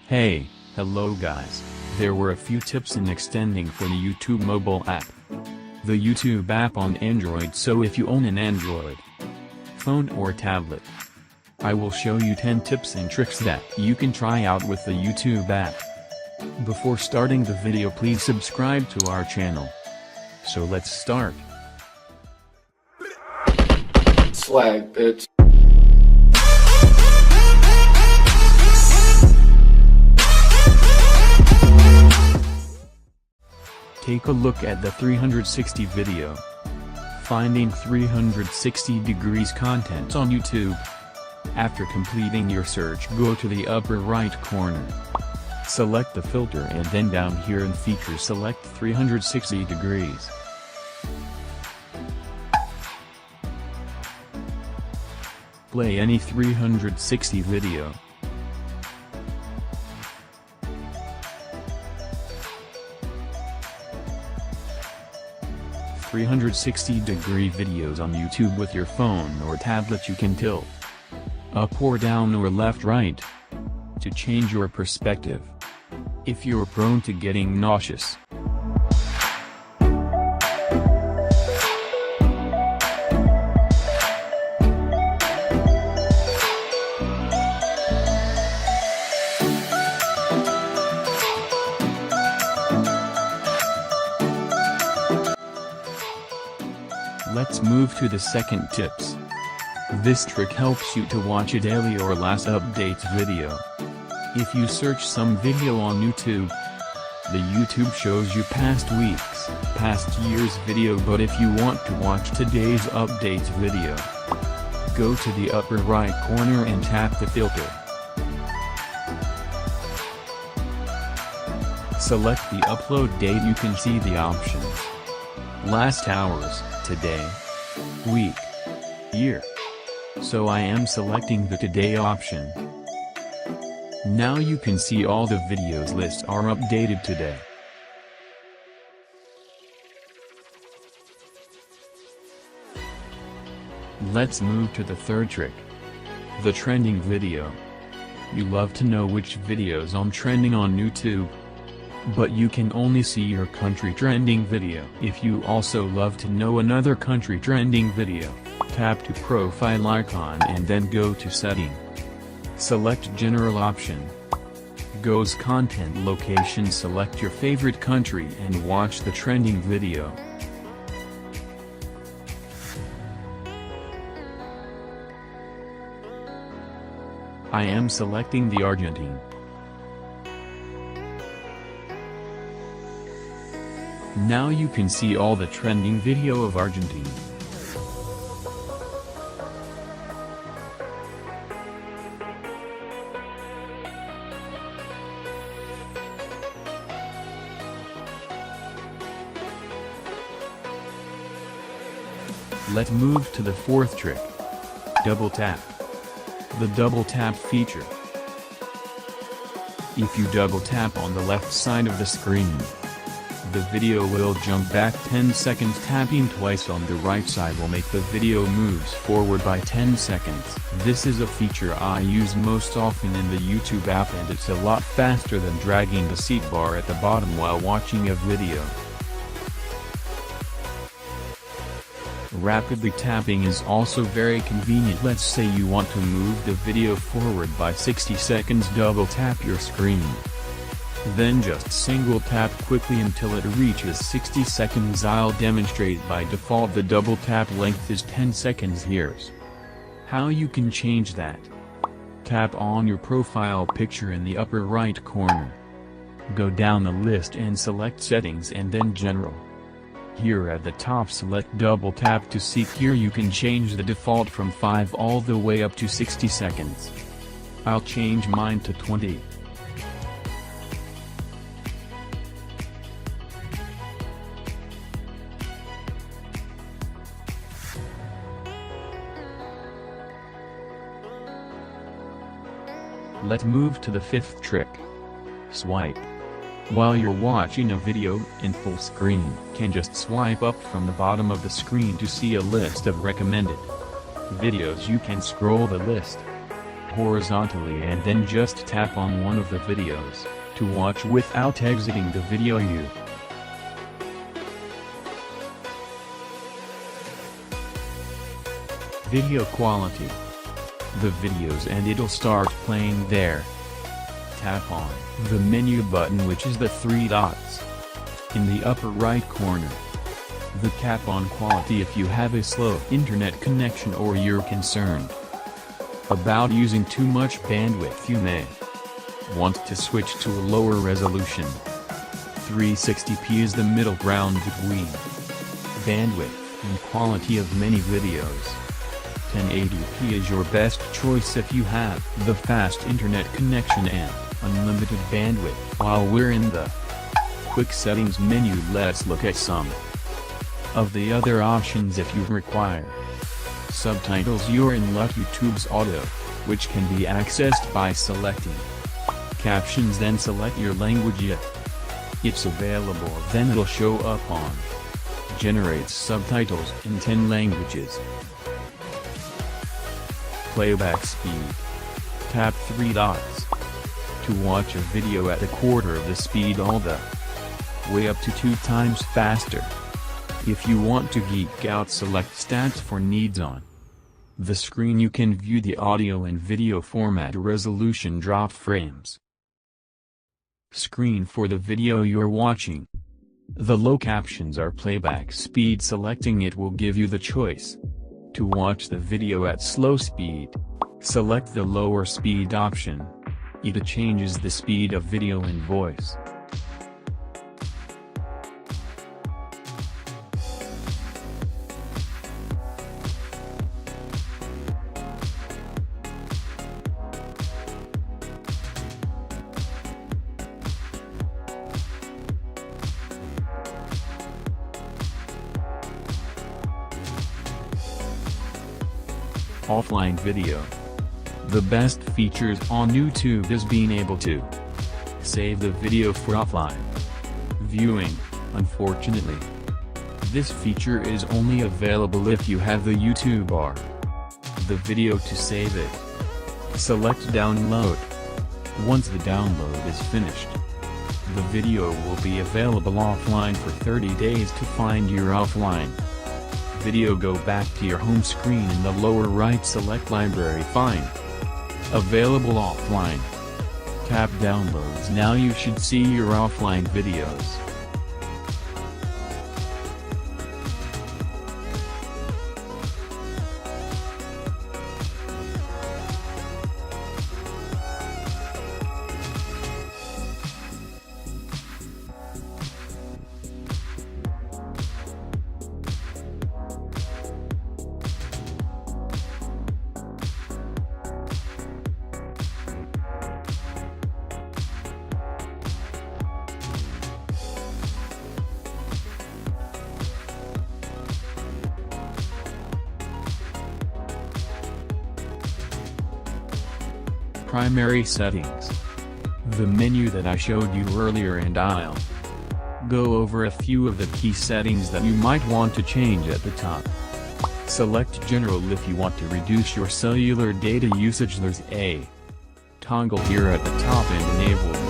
Hey, hello guys. There were a few tips in extending for the YouTube mobile app. The YouTube app on Android. So if you own an Android phone or tablet, I will show you 10 tips and tricks that you can try out with the YouTube app. Before starting the video, please subscribe to our channel. So let's start. Swag, bitch. Take a look at the 360 video. Finding 360 degrees content on YouTube. After completing your search, go to the upper right corner. Select the filter and then down here in features select 360 degrees. Play any 360 video. .360-degree videos on YouTube with your phone or tablet. You can tilt up or down or left right to change your perspective if you're prone to getting nauseous. Let's move to the second tips. This trick helps you to watch a daily or last updates video. If you search some video on YouTube, the YouTube shows you past weeks, past year's video, but if you want to watch today's updates video, go to the upper right corner and tap the filter. Select the upload date. You can see the options: last hours, today, week, year. So I am selecting the today option. Now you can see all the videos lists are updated today. Let's move to the third trick. The trending video. You love to know which videos are trending on YouTube, but you can only see your country trending video. If you also love to know another country trending video, tap to profile icon and then go to setting. Select general option. Goes content location. Select your favorite country and watch the trending video. I am selecting the Argentine. Now you can see all the trending video of Argentina. Let's move to the fourth trick. Double tap. The double tap feature. If you double tap on the left side of the screen, the video will jump back 10 seconds. Tapping twice on the right side will make the video moves forward by 10 seconds. This is a feature I use most often in the YouTube app, and it's a lot faster than dragging the seat bar at the bottom while watching a video. Rapidly tapping is also very convenient. Let's say you want to move the video forward by 60 seconds. Double tap your screen. Then just single tap quickly until it reaches 60 seconds. I'll demonstrate. By default the double tap length is 10 seconds. Here's how you can change that. Tap on your profile picture in the upper right corner. Go down the list and select settings and then general. Here at the top select double tap to see. Here you can change the default from 5 all the way up to 60 seconds. I'll change mine to 20. Let's move to the fifth trick. Swipe. While you're watching a video in full screen, can just swipe up from the bottom of the screen to see a list of recommended videos. You can scroll the list horizontally and then just tap on one of the videos to watch without exiting the video. Video quality. The videos and it'll start playing there. Tap on the menu button, which is the three dots in the upper right corner. The tap on quality if you have a slow internet connection or you're concerned about using too much bandwidth. You may want to switch to a lower resolution. 360p is the middle ground between bandwidth and quality of many videos. 1080p is your best choice if you have the fast internet connection and unlimited bandwidth. While we're in the quick settings menu, let's look at some of the other options if you require subtitles. You're in luck. YouTube's auto, which can be accessed by selecting captions, then select your language if it's available, then it'll show up on generates subtitles in 10 languages. Playback speed. Tap three dots to watch a video at a quarter of the speed, all the way up to 2 times faster. If you want to geek out, select stats for needs. On the screen you can view the audio and video format, resolution, drop frames screen for the video you're watching. The low captions are playback speed. Selecting it will give you the choice to watch the video at slow speed. Select the lower speed option. It changes the speed of video and voice. Offline video. The best features on YouTube is being able to save the video for offline viewing. Unfortunately, this feature is only available if you have the YouTube or the video to save it. Select download. Once the download is finished, the video will be available offline for 30 days. To find your offline video, go back to your home screen. In the lower right, select library, find available offline. Tap downloads. Now you should see your offline videos. Primary settings. The menu that I showed you earlier, and I'll go over a few of the key settings that you might want to change at the top. Select General if you want to reduce your cellular data usage. There's a toggle here at the top and enable